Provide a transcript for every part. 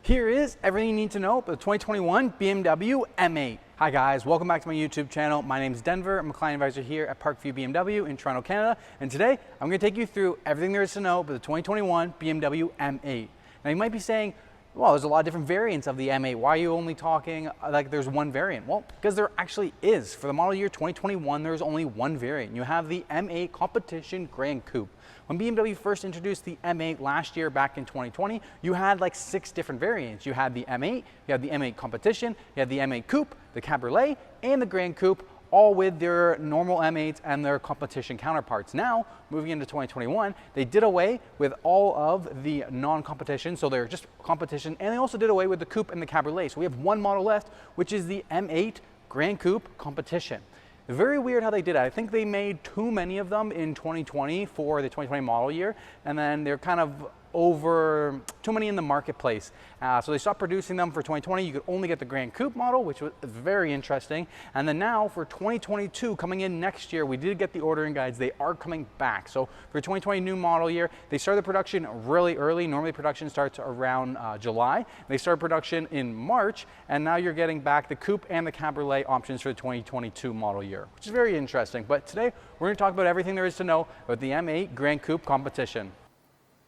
Here is everything you need to know about the 2021 BMW M8. Hi guys, welcome back to my YouTube channel. My name is Denver. I'm a client advisor here at Parkview BMW in Toronto, Canada. And today I'm going to take you through everything there is to know about the 2021 BMW M8. Now you might be saying, well, there's a lot of different variants of the M8. Why are you only talking like there's one variant? Well, because there actually is. For the model year 2021, there's only one variant. You have the M8 Competition Gran Coupe. When BMW first introduced the M8 last year back in 2020, you had like 6 different variants. You had the M8, you had the M8 Competition, you had the M8 Coupe, the Cabriolet, and the Gran Coupe, all with their normal M8s and their competition counterparts. Now, moving into 2021, they did away with all of the non-competition, so they're just competition, and they also did away with the Coupe and the Cabriolet. So we have one model left, which is the M8 Gran Coupe Competition. Very weird how they did it. I think they made too many of them in 2020 for the 2020 model year, and then they're kind of over too many in the marketplace. So they stopped producing them for 2020. You could only get the Gran Coupe model, which was very interesting. And then now for 2022, coming in next year, we did get the ordering guides. They are coming back. So for 2020 new model year, they started production really early. Normally production starts around July. They started production in March, and now you're getting back the Coupe and the Cabriolet options for the 2022 model year, which is very interesting. But today we're going to talk about everything there is to know about the M8 Gran Coupe Competition.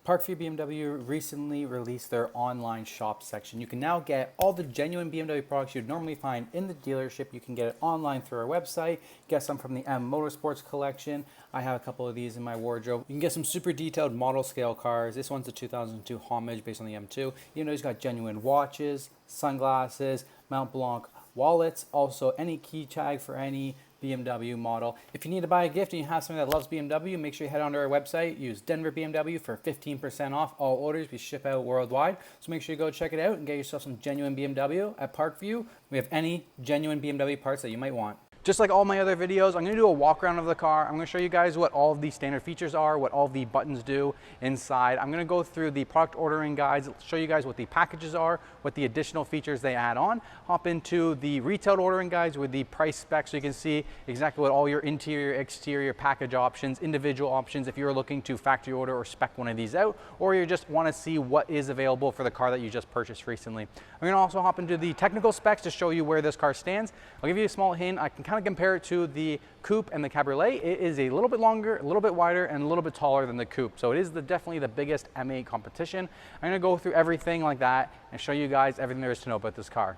Parkview BMW recently released their online shop section. You can now get all the genuine BMW products you'd normally find in the dealership. You can get it online through our website, get some from the M Motorsports collection. I have a couple of these in my wardrobe. You can get some super detailed model scale cars. This one's a 2002 Homage based on the M2. You know, it's got genuine watches, sunglasses, Mont Blanc wallets, also any key tag for any BMW model. If you need to buy a gift and you have someone that loves BMW, make sure you head onto our website, use Denver BMW for 15% off all orders. We ship out worldwide, so make sure you go check it out and get yourself some genuine BMW at Parkview. We have any genuine BMW parts that you might want. Just like all my other videos, I'm going to do a walk around of the car. I'm going to show you guys what all of the standard features are, what all the buttons do inside. I'm going to go through the product ordering guides, show you guys what the packages are, what the additional features they add on, hop into the retail ordering guides with the price specs so you can see exactly what all your interior, exterior package options, individual options if you're looking to factory order or spec one of these out, or you just want to see what is available for the car that you just purchased recently. I'm going to also hop into the technical specs to show you where this car stands. I'll give you a small hint. I can kind of compare it to the Coupe and the Cabriolet. It is a little bit longer, a little bit wider, and a little bit taller than the Coupe. So it is definitely the biggest M8 competition. I'm gonna go through everything like that and show you guys everything there is to know about this car.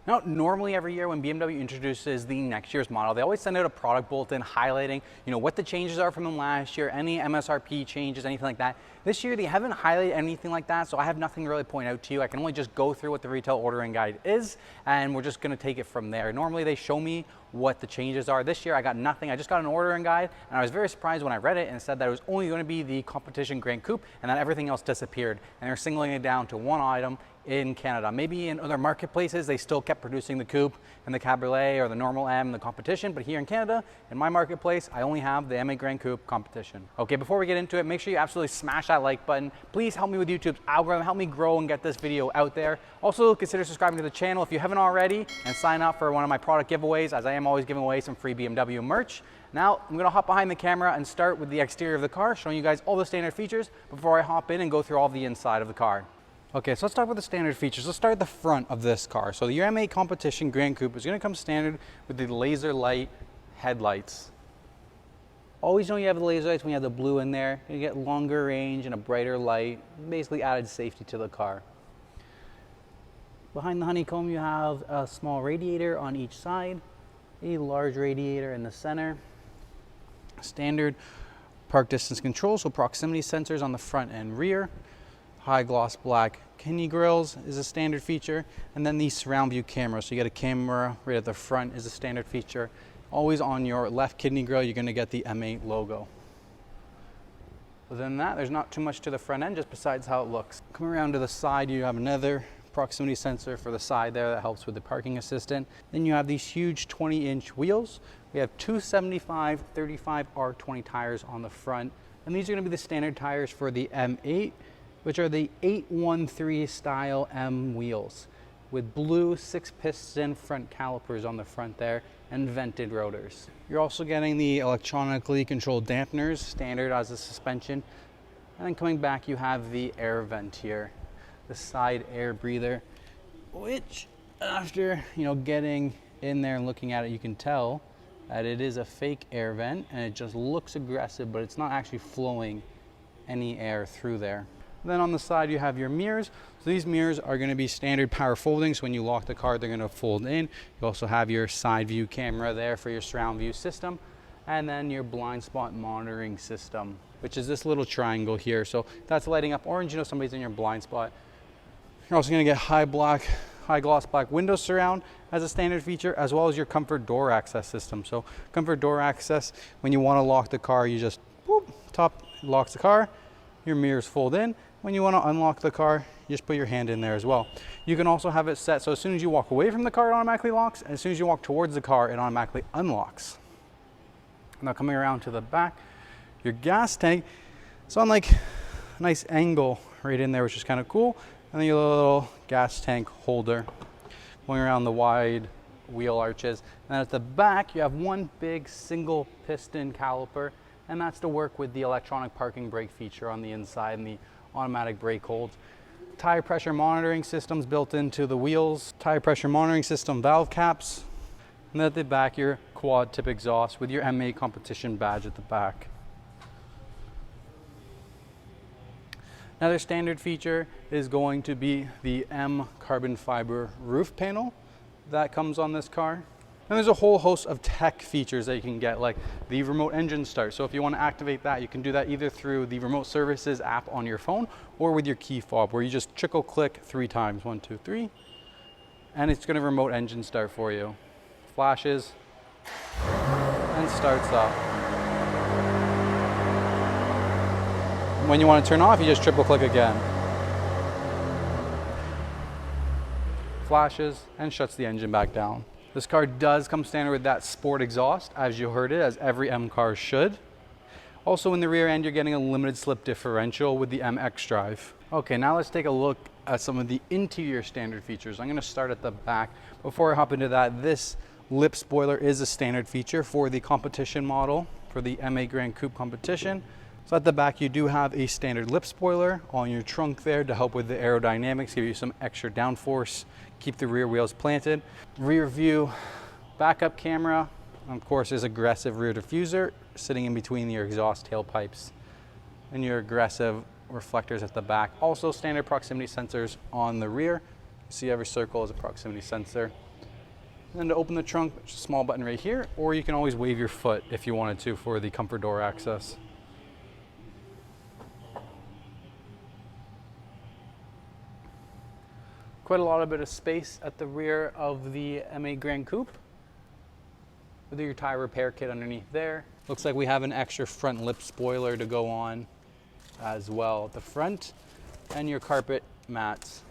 Now, normally every year when BMW introduces the next year's model, they always send out a product bulletin highlighting, what the changes are from the last year, any MSRP changes, anything like that. This year, they haven't highlighted anything like that, so I have nothing to really point out to you. I can only just go through what the retail ordering guide is, and we're just gonna take it from there. Normally, they show me what the changes are. This year, I got nothing. I just got an ordering guide, and I was very surprised when I read it and said that it was only gonna be the Competition Gran Coupe, and that everything else disappeared, and they're singling it down to one item in Canada. Maybe in other marketplaces, they still kept producing the Coupe and the Cabriolet or the normal M, the Competition, but here in Canada, in my marketplace, I only have the M8 Gran Coupe Competition. Okay, before we get into it, make sure you absolutely smash that like button. Please help me with YouTube's algorithm, help me grow and get this video out there. Also, consider subscribing to the channel if you haven't already, and sign up for one of my product giveaways, as I am always giving away some free BMW merch. Now, I'm gonna hop behind the camera and start with the exterior of the car, showing you guys all the standard features before I hop in and go through all the inside of the car. Okay, so let's talk about the standard features. Let's start at the front of this car. So the M8 Competition Gran Coupe is going to come standard with the laser light headlights. Always know you have the laser lights when you have the blue in there. You get longer range and a brighter light, basically added safety to the car. Behind the honeycomb, you have a small radiator on each side, a large radiator in the center. Standard park distance control, so proximity sensors on the front and rear. High gloss black kidney grills is a standard feature, and then the surround view camera. So you get a camera right at the front is a standard feature. Always on your left kidney grill, you're going to get the M8 logo. Other than that, there's not too much to the front end, just besides how it looks. Come around to the side, you have another proximity sensor for the side there that helps with the parking assistant. Then you have these huge 20-inch wheels. We have two 75 35 R20 tires on the front, and these are going to be the standard tires for the M8, which are the 813 style M wheels with blue 6-piston front calipers on the front there and vented rotors. You're also getting the electronically controlled dampeners, standard as a suspension. And then coming back, you have the air vent here. the side air breather, which after, getting in there and looking at it, you can tell that it is a fake air vent and it just looks aggressive, but it's not actually flowing any air through there. Then on the side you have your mirrors. So these mirrors are going to be standard power folding, so when you lock the car they're going to fold in. You also have your side view camera there for your surround view system, and then your blind spot monitoring system, which is this little triangle here. So that's lighting up orange, somebody's in your blind spot. You're also going to get high gloss black window surround as a standard feature, as well as your comfort door access system. So comfort door access, when you want to lock the car, you just whoop, top locks the car, your mirrors fold in. When you want to unlock the car, you just put your hand in there as well. You can also have it set so as soon as you walk away from the car, it automatically locks, and as soon as you walk towards the car, it automatically unlocks. Now coming around to the back, your gas tank, it's on like a nice angle right in there, which is kind of cool. And then your little gas tank holder going around the wide wheel arches. And at the back, you have one big single piston caliper, and that's to work with the electronic parking brake feature on the inside and the automatic brake holds. Tire pressure monitoring systems built into the wheels, tire pressure monitoring system valve caps, and then at the back, your quad tip exhaust with your M8 competition badge at the back. Another standard feature is going to be the M carbon fiber roof panel that comes on this car. And there's a whole host of tech features that you can get, like the remote engine start. So if you want to activate that, you can do that either through the remote services app on your phone or with your key fob, where you just trickle click 3 times, 1, 2, 3, and it's going to remote engine start for you. Flashes and starts up. When you want to turn off, you just triple click again. Flashes and shuts the engine back down. This car does come standard with that sport exhaust, as you heard it, as every M car should. Also in the rear end, you're getting a limited slip differential with the MX drive. Okay, now let's take a look at some of the interior standard features. I'm going to start at the back. Before I hop into that, this lip spoiler is a standard feature for the competition model, for the M8 Gran Coupe competition. So at the back, you do have a standard lip spoiler on your trunk there to help with the aerodynamics, give you some extra downforce, keep the rear wheels planted. Rear view backup camera, of course, is aggressive rear diffuser sitting in between your exhaust tailpipes, and your aggressive reflectors at the back. Also standard proximity sensors on the rear. You see every circle is a proximity sensor. And then to open the trunk, there's a small button right here, or you can always wave your foot if you wanted to for the comfort door access. Quite a lot of bit of space at the rear of the M8 Gran Coupe with your tire repair kit underneath there. Looks like we have an extra front lip spoiler to go on as well at the front, and your carpet mats.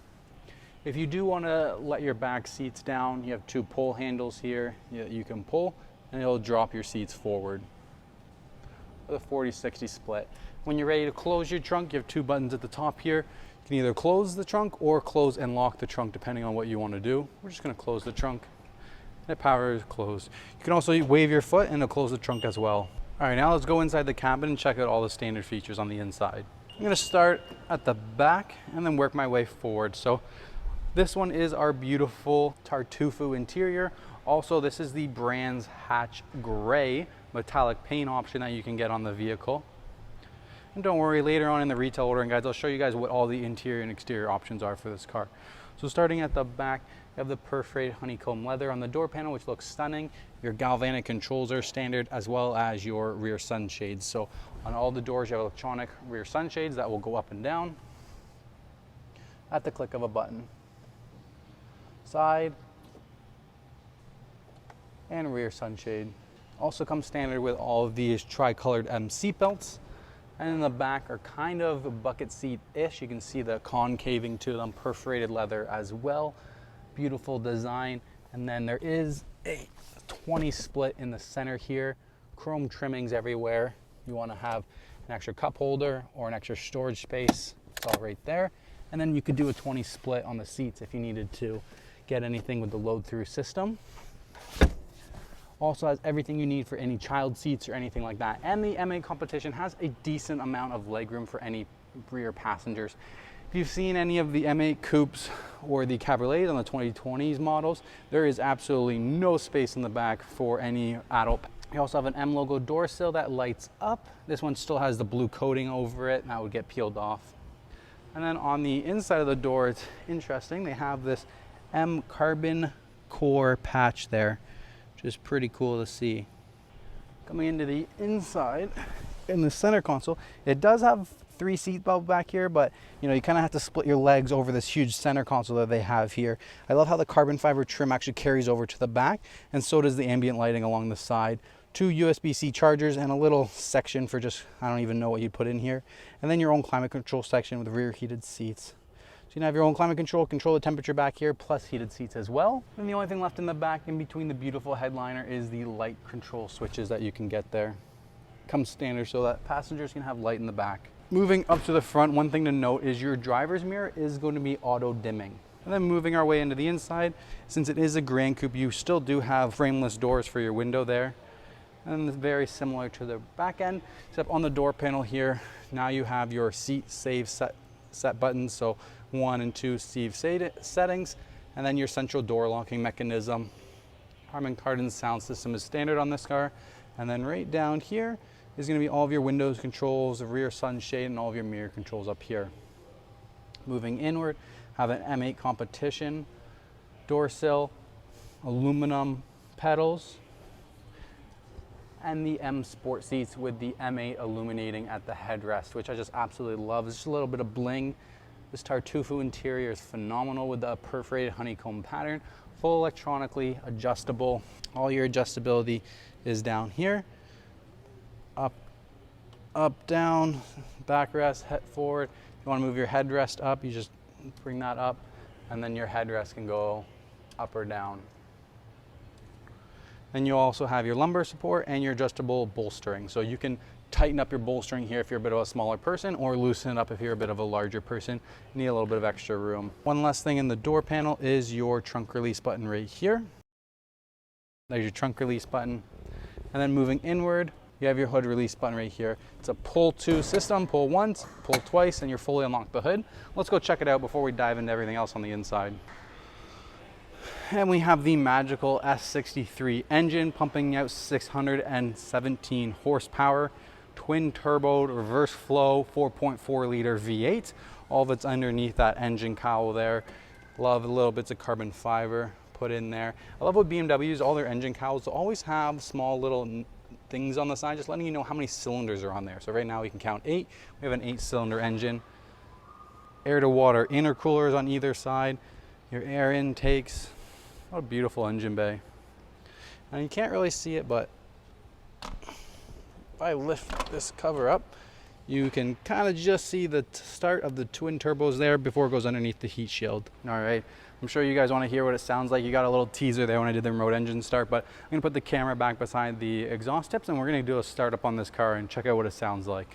If you do want to let your back seats down, you have 2 pull handles here that you can pull, and it'll drop your seats forward with a 40-60 split. When you're ready to close your trunk, you have 2 buttons at the top here. You can either close the trunk or close and lock the trunk, depending on what you want to do. We're just going to close the trunk. The power is closed. You can also wave your foot and it'll close the trunk as well. All right, now let's go inside the cabin and check out all the standard features on the inside. I'm going to start at the back and then work my way forward. So this one is our beautiful Tartufo interior. Also, this is the brand's hatch gray metallic paint option that you can get on the vehicle. And don't worry, later on in the retail ordering guides, I'll show you guys what all the interior and exterior options are for this car. So starting at the back, you have the perforated honeycomb leather on the door panel, which looks stunning. Your galvanic controls are standard, as well as your rear sunshades. So on all the doors, you have electronic rear sunshades that will go up and down at the click of a button. Side and rear sunshade. Also comes standard with all of these tri-colored M seat belts. And in the back are kind of bucket seat-ish. You can see the concaving to them, perforated leather as well. Beautiful design. And then there is a 20 split in the center here. Chrome trimmings everywhere. You want to have an extra cup holder or an extra storage space. It's all right there. And then you could do a 20 split on the seats if you needed to get anything with the load-through system. Also has everything you need for any child seats or anything like that. And the M8 competition has a decent amount of legroom for any rear passengers. If you've seen any of the M8 Coupes or the Cabriolets on the 2020s models, there is absolutely no space in the back for any adult. You also have an M logo door sill that lights up. This one still has the blue coating over it, and that would get peeled off. And then on the inside of the door, it's interesting. They have this M carbon core patch there, which is pretty cool to see. Coming into the inside, in the center console, it does have 3 seat belts back here, but you know, you kind of have to split your legs over this huge center console that they have here. I love how the carbon fiber trim actually carries over to the back, and so does the ambient lighting along the side. 2 USB-C chargers and a little section for just, I don't even know what you'd put in here. And then your own climate control section with rear heated seats. So you can have your own climate control the temperature back here, plus heated seats as well. And the only thing left in the back in between the beautiful headliner is the light control switches that you can get there. Comes standard so that passengers can have light in the back. Moving up to the front, one thing to note is your driver's mirror is going to be auto dimming. And then moving our way into the inside, since it is a Gran Coupe, you still do have frameless doors for your window there. And it's very similar to the back end, except on the door panel here, now you have your seat save set buttons. So 1 and 2 save settings, and then your central door locking mechanism. Harman Kardon sound system is standard on this car. And then right down here is going to be all of your windows controls, the rear sunshade, and all of your mirror controls up here. Moving inward, have an M8 competition door sill, aluminum pedals, and the M Sport seats with the M8 illuminating at the headrest, which I just absolutely love. It's just a little bit of bling. This Tartufo interior is phenomenal with the perforated honeycomb pattern, full electronically adjustable. All your adjustability is down here. Up, down, backrest, head forward. If you want to move your headrest up, you just bring that up, and then your headrest can go up or down. Then you also have your lumbar support and your adjustable bolstering. So you can tighten up your bolstering here if you're a bit of a smaller person, or loosen it up if you're a bit of a larger person. You need a little bit of extra room. One last thing in the door panel is your trunk release button right here. There's your trunk release button. And then moving inward, you have your hood release button right here. It's a pull to system, pull once, pull twice, and you're fully unlocked the hood. Let's go check it out before we dive into everything else on the inside. And we have the magical S63 engine pumping out 617 horsepower, twin turbo, reverse flow, 4.4 liter V8. All that's underneath that engine cowl there. Love the little bits of carbon fiber put in there. I love what BMWs, all their engine cowls always have small little things on the side, just letting you know how many cylinders are on there. So right now we can count 8. We have an 8-cylinder engine. Air to water intercoolers on either side. Your air intakes. What a beautiful engine bay. And you can't really see it, but if I lift this cover up, you can kind of just see the start of the twin turbos there before it goes underneath the heat shield. All right, I'm sure you guys want to hear what it sounds like. You got a little teaser there when I did the remote engine start, but I'm going to put the camera back beside the exhaust tips, and we're going to do a startup on this car and check out what it sounds like.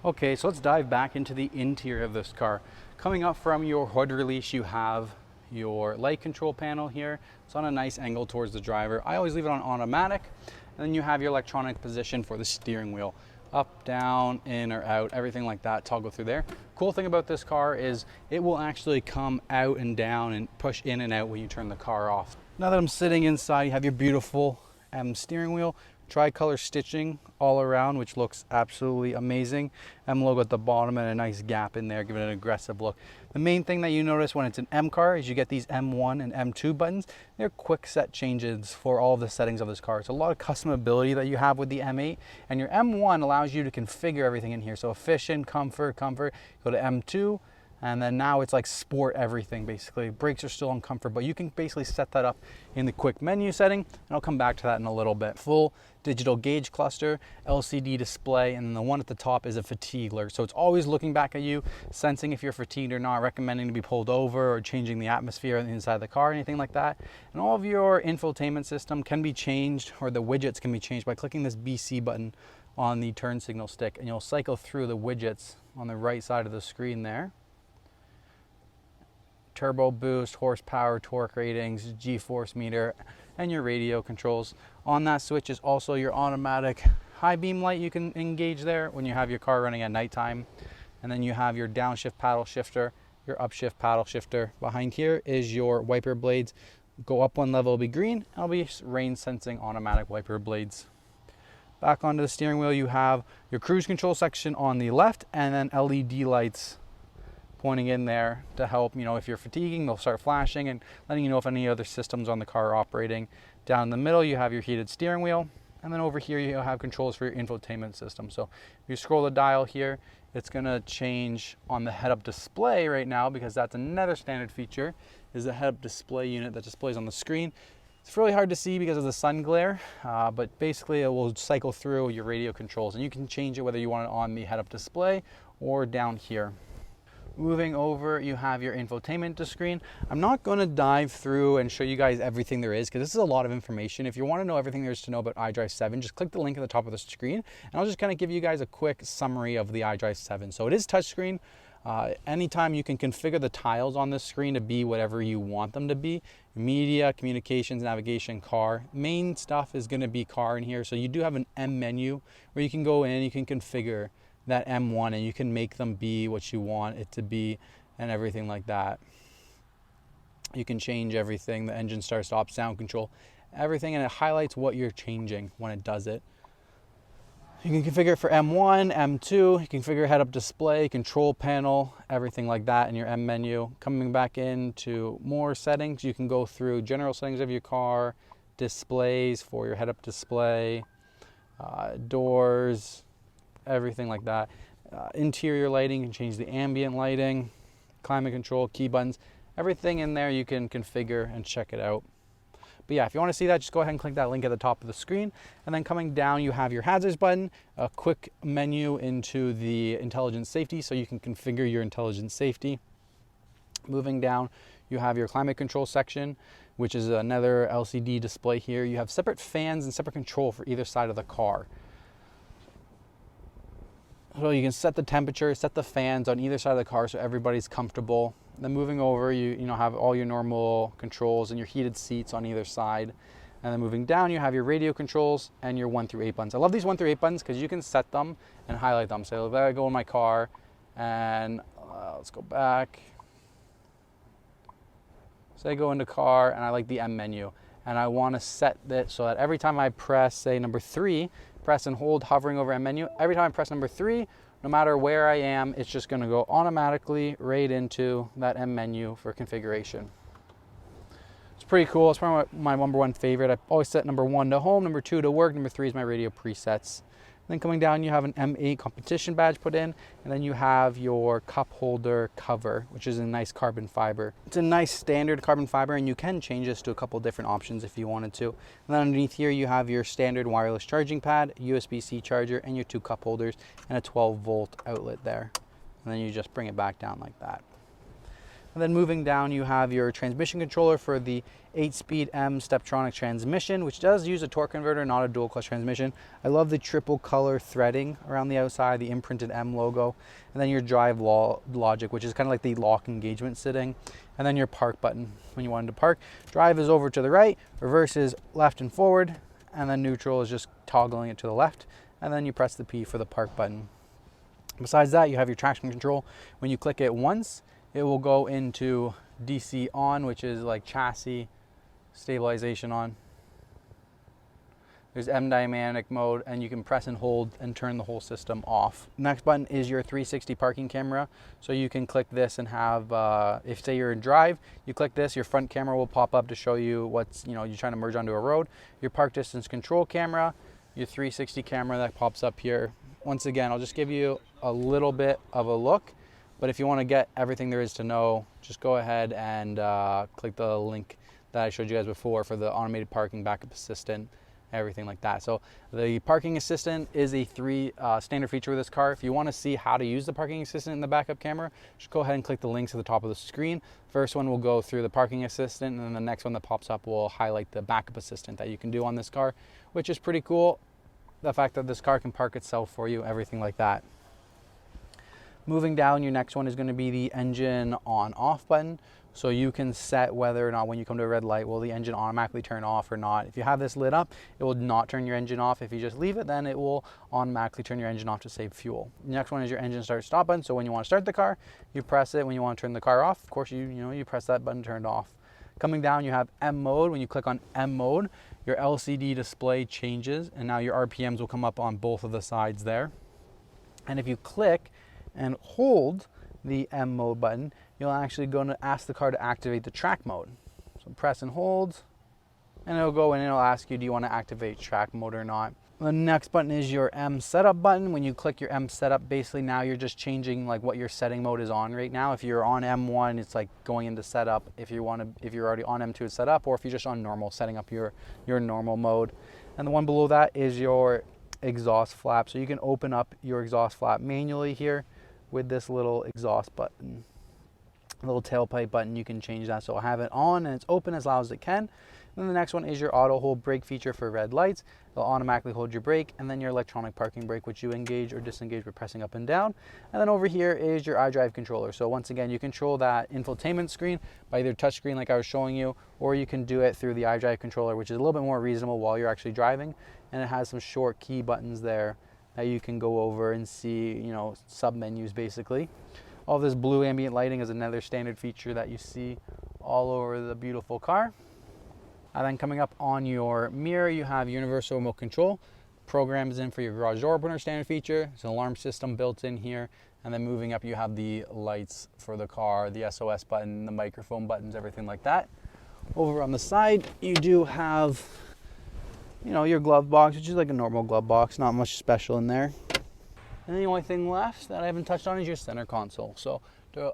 Okay, so let's dive back into the interior of this car. Coming up from your hood release, you have your light control panel here. It's on a nice angle towards the driver. I always leave it on automatic. And then you have your electronic position for the steering wheel. Up, down, in or out, everything like that, toggle through there. Cool thing about this car is it will actually come out and down and push in and out when you turn the car off. Now that I'm sitting inside, you have your beautiful M steering wheel. Tricolor stitching all around, which looks absolutely amazing. M logo at the bottom and a nice gap in there, giving it an aggressive look. The main thing that you notice when it's an M car is you get these M1 and M2 buttons. They're quick set changes for all of the settings of this car. It's a lot of customability that you have with the M8, and your M1 allows you to configure everything in here. So efficient, comfort, go to M2, And then now it's like sport everything basically. Brakes are still on comfort, but you can basically set that up in the quick menu setting, and I'll come back to that in a little bit. Full digital gauge cluster, LCD display, and then the one at the top is a fatigue alert. So it's always looking back at you, sensing if you're fatigued or not, recommending to be pulled over or changing the atmosphere inside the car, anything like that. And all of your infotainment system can be changed, or the widgets can be changed by clicking this BC button on the turn signal stick, and you'll cycle through the widgets on the right side of the screen there. Turbo boost, horsepower, torque ratings, G-force meter, and your radio controls. On that switch is also your automatic high beam light you can engage there when you have your car running at nighttime. And then you have your downshift paddle shifter, your upshift paddle shifter. Behind here is your wiper blades. Go up one level, it'll be green, and it'll be rain sensing automatic wiper blades. Back onto the steering wheel, you have your cruise control section on the left, and then LED lights pointing in there to help, if you're fatiguing, they'll start flashing and letting you know if any other systems on the car are operating. Down in the middle, you have your heated steering wheel, and then over here you have controls for your infotainment system. So if you scroll the dial here, it's gonna change on the head-up display right now, because that's another standard feature, is the head-up display unit that displays on the screen. It's really hard to see because of the sun glare, but basically it will cycle through your radio controls, and you can change it whether you want it on the head-up display or down here. Moving over, you have your infotainment screen. I'm not going to dive through and show you guys everything there is, because this is a lot of information. If you want to know everything there is to know about iDrive 7, just click the link at the top of the screen, and I'll just kind of give you guys a quick summary of the iDrive 7. So it is touchscreen. Anytime you can configure the tiles on this screen to be whatever you want them to be. Media, communications, navigation, car. Main stuff is going to be car in here. So you do have an M menu where you can go in and you can configure that M1, and you can make them be what you want it to be and everything like that. You can change everything, the engine start, stop, sound control, everything, and it highlights what you're changing when it does it. You can configure it for M1, M2, you can configure head-up display, control panel, everything like that in your M menu. Coming back into more settings, you can go through general settings of your car, displays for your head-up display, doors, everything like that. Interior lighting, you can change the ambient lighting, climate control, key buttons, everything in there you can configure and check it out. But yeah, if you want to see that, just go ahead and click that link at the top of the screen. And then coming down, you have your hazards button, a quick menu into the intelligent safety, so you can configure your intelligent safety. Moving down, you have your climate control section, which is another LCD display here. You have separate fans and separate control for either side of the car. So you can set the temperature, set the fans on either side of the car so everybody's comfortable. Then moving over, you have all your normal controls and your heated seats on either side. And then moving down, you have your radio controls and your 1 through 8 buttons. I love these 1 through 8 buttons because you can set them and highlight them. So if I go in my car and let's go back. So I go into car and I like the M menu, and I want to set that so that every time I press, say, number 3, press and hold hovering over M menu, every time I press number 3, no matter where I am, it's just going to go automatically right into that M menu for configuration. It's pretty cool. It's probably my number 1 favorite. I always set number 1 to home, number 2 to work, number 3 is my radio presets. Then coming down, you have an M8 competition badge put in, and then you have your cup holder cover, which is a nice carbon fiber. It's a nice standard carbon fiber, and you can change this to a couple different options if you wanted to. And then underneath here, you have your standard wireless charging pad, USB-C charger, and your 2 cup holders, and a 12-volt outlet there. And then you just bring it back down like that. And then moving down, you have your transmission controller for the 8-speed M Steptronic transmission, which does use a torque converter, not a dual clutch transmission. I love the triple color threading around the outside, the imprinted M logo. And then your drive logic, which is kind of like the lock engagement sitting. And then your park button when you wanted to park. Drive is over to the right, reverse is left and forward, and then neutral is just toggling it to the left. And then you press the P for the park button. Besides that, you have your traction control. When you click it once, it will go into DC on, which is like chassis stabilization on. There's M dynamic mode, and you can press and hold and turn the whole system off. Next button is your 360 parking camera. So you can click this and have, if say you're in drive, you click this, your front camera will pop up to show you what's, you're trying to merge onto a road. Your park distance control camera, your 360 camera that pops up here. Once again, I'll just give you a little bit of a look. But if you want to get everything there is to know, just go ahead and click the link that I showed you guys before for the automated parking backup assistant, everything like that. So the parking assistant is a standard feature with this car. If you want to see how to use the parking assistant in the backup camera, just go ahead and click the links at the top of the screen. First one will go through the parking assistant, and then the next one that pops up will highlight the backup assistant that you can do on this car, which is pretty cool. The fact that this car can park itself for you, everything like that. Moving down, your next one is going to be the engine on-off button. So you can set whether or not when you come to a red light, will the engine automatically turn off or not. If you have this lit up, it will not turn your engine off. If you just leave it, then it will automatically turn your engine off to save fuel. The next one is your engine start stop button. So when you want to start the car, you press it. When you want to turn the car off, of course, you press that button turned off. Coming down, you have M mode. When you click on M mode, your LCD display changes, and now your RPMs will come up on both of the sides there. And if you click and hold the M mode button, you'll actually going to ask the car to activate the track mode. So press and hold, and it'll go in and it'll ask you, do you want to activate track mode or not? The next button is your M setup button. When you click your M setup, basically now you're just changing like what your setting mode is on right now. If you're on M1, it's like going into setup. If you're already on M2, it's set up, or if you're just on normal, setting up your normal mode. And the one below that is your exhaust flap. So you can open up your exhaust flap manually here with this little exhaust button. A little tailpipe button, you can change that, so I'll have it on and it's open as loud as it can. And then the next one is your auto hold brake feature for red lights. It'll automatically hold your brake, and then your electronic parking brake, which you engage or disengage by pressing up and down. And then over here is your iDrive controller. So once again, you control that infotainment screen by either touch screen like I was showing you, or you can do it through the iDrive controller, which is a little bit more reasonable while you're actually driving. And it has some short key buttons there that you can go over and see, sub menus basically. All this blue ambient lighting is another standard feature that you see all over the beautiful car. And then coming up on your mirror, you have universal remote control. Programs in for your garage door opener, standard feature. There's an alarm system built in here. And then moving up, you have the lights for the car, the SOS button, the microphone buttons, everything like that. Over on the side, you do have, your glove box, which is like a normal glove box, not much special in there. And the only thing left that I haven't touched on is your center console. So to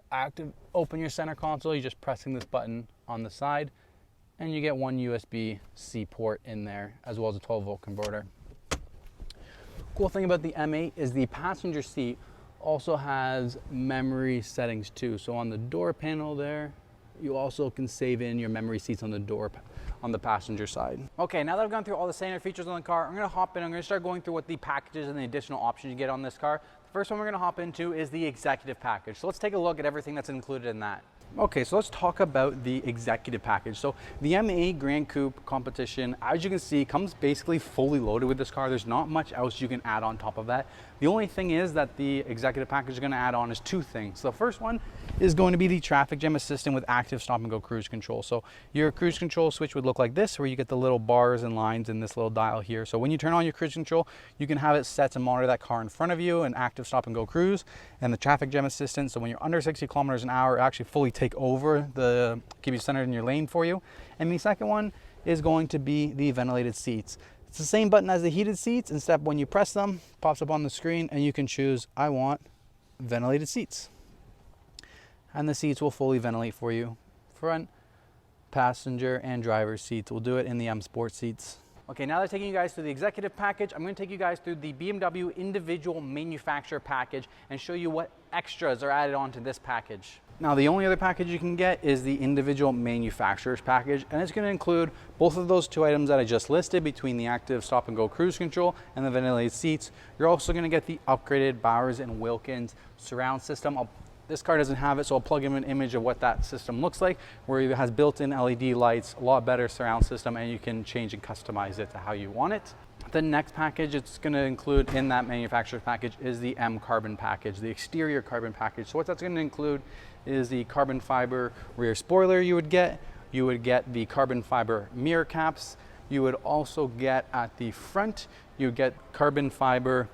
open your center console, you're just pressing this button on the side, and you get one USB-C port in there, as well as a 12-volt converter. Cool thing about the M8 is the passenger seat also has memory settings too. So on the door panel there, you also can save in your memory seats on the door on the passenger side. Okay, now that I've gone through all the standard features on the car, I'm gonna hop in, I'm gonna start going through what the packages and the additional options you get on this car. The first one we're gonna hop into is the executive package. So let's take a look at everything that's included in that. Okay, so let's talk about the executive package. So the M8 Gran Coupe competition, as you can see, comes basically fully loaded with this car. There's not much else you can add on top of that. The only thing is that the executive package is going to add on is two things. So the first one is going to be the traffic jam assistant with active stop and go cruise control. So your cruise control switch would look like this, where you get the little bars and lines in this little dial here. So when you turn on your cruise control, you can have it set to monitor that car in front of you and active stop and go cruise, and the traffic jam assistant. So when you're under 60 kilometers an hour, it actually fully take over keep you centered in your lane for you. And the second one is going to be the ventilated seats. It's the same button as the heated seats, except when you press them, it pops up on the screen and you can choose, I want ventilated seats. And the seats will fully ventilate for you. Front, passenger, and driver's seats. We'll do it in the M Sport seats. Okay, now that I'm taking you guys through the executive package, I'm going to take you guys through the BMW individual manufacturer package and show you what extras are added onto this package. Now, the only other package you can get is the individual manufacturer's package, and it's going to include both of those two items that I just listed, between the active stop and go cruise control and the ventilated seats. You're also going to get the upgraded Bowers & Wilkins surround system. This car doesn't have it, so I'll plug in an image of what that system looks like, where it has built-in LED lights, a lot better surround system, and you can change and customize it to how you want it. The next package it's going to include in that manufacturer's package is the M Carbon package, the exterior carbon package. So what that's going to include is the carbon fiber rear spoiler you would get the carbon fiber mirror caps, you would also get at the front, you would get carbon fiber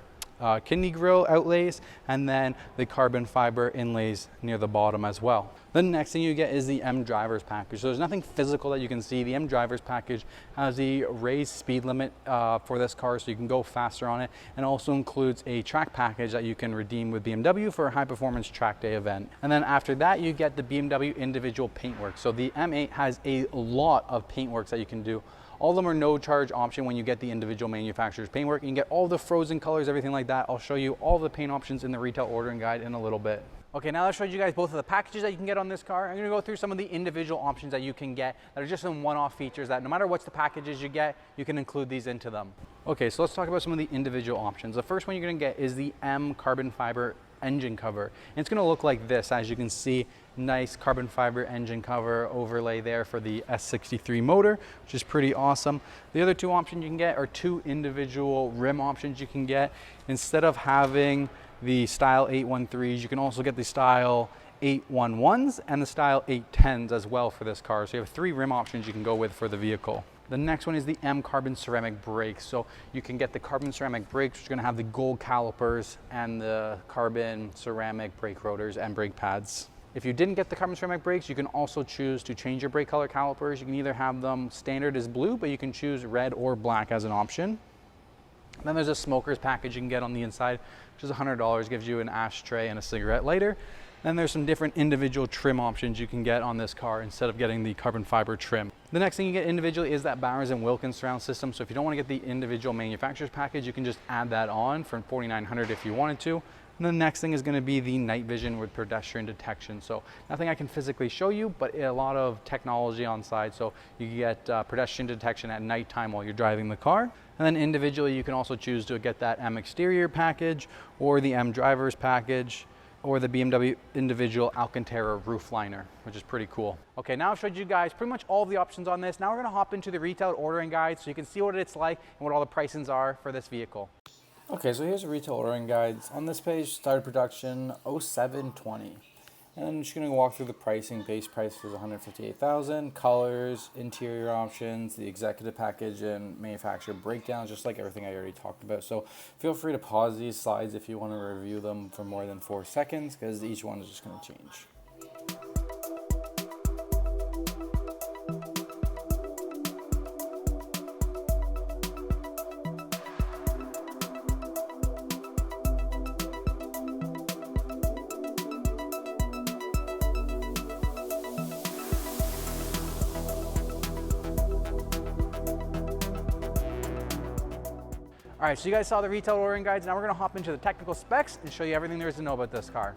kidney grille outlays, and then the carbon fiber inlays near the bottom as well. The next thing you get is the M Drivers package. So there's nothing physical that you can see. The M Drivers package has a raised speed limit for this car, so you can go faster on it, and also includes a track package that you can redeem with BMW for a high performance track day event. And then after that, you get the BMW individual paintwork. So the M8 has a lot of paintworks that you can do. All of them are no charge option when you get the individual manufacturer's paintwork. You can get all the frozen colors, everything like that. I'll show you all the paint options in the retail ordering guide in a little bit. Okay, now I've showed you guys both of the packages that you can get on this car. I'm gonna go through some of the individual options that you can get that are just some one-off features that no matter what's the packages you get, you can include these into them. Okay, so let's talk about some of the individual options. The first one you're gonna get is the M carbon fiber engine cover. And it's gonna look like this, as you can see, nice carbon fiber engine cover overlay there for the S63 motor, which is pretty awesome. The other two options you can get are two individual rim options you can get. Instead of having the style 813s, you can also get the style 811s and the style 810s as well for this car. So you have three rim options you can go with for the vehicle. The next one is the M carbon ceramic brakes. So you can get the carbon ceramic brakes, which are gonna have the gold calipers and the carbon ceramic brake rotors and brake pads. If you didn't get the carbon ceramic brakes, you can also choose to change your brake color calipers. You can either have them standard as blue, but you can choose red or black as an option. Then there's a smoker's package you can get on the inside, which is $100, gives you an ashtray and a cigarette lighter. Then there's some different individual trim options you can get on this car instead of getting the carbon fiber trim. The next thing you get individually is that Bowers & Wilkins surround system. So if you don't want to get the individual manufacturer's package, you can just add that on for $4,900 if you wanted to. And the next thing is going to be the night vision with pedestrian detection. So nothing I can physically show you, but a lot of technology on side. So you get pedestrian detection at nighttime while you're driving the car. And then individually, you can also choose to get that M exterior package or the M drivers package or the BMW individual Alcantara roof liner, which is pretty cool. Okay, now I've showed you guys pretty much all of the options on this. Now we're gonna hop into the retail ordering guide so you can see what it's like and what all the pricings are for this vehicle. Okay, so here's the retail ordering guides. On this page, started production 0720. And I'm just gonna walk through the pricing. Base price is $158,000, colors, interior options, the executive package, and manufacturer breakdowns, just like everything I already talked about. So feel free to pause these slides if you wanna review them for more than 4 seconds, because each one is just gonna change. All right, so you guys saw the retail ordering guides. Now we're gonna hop into the technical specs and show you everything there is to know about this car.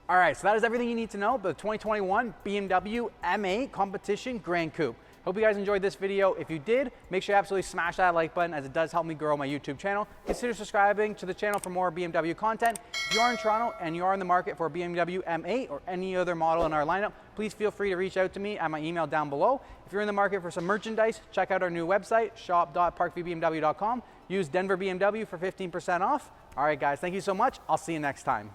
All right, so that is everything you need to know about the 2021 BMW M8 Competition Gran Coupe. Hope you guys enjoyed this video. If you did, make sure you absolutely smash that like button, as it does help me grow my YouTube channel. Consider subscribing to the channel for more BMW content. If you are in Toronto and you are in the market for a BMW M8 or any other model in our lineup, please feel free to reach out to me at my email down below. If you're in the market for some merchandise, check out our new website, shop.parkviewbmw.com. Use Denver BMW for 15% off. All right, guys, thank you so much. I'll see you next time.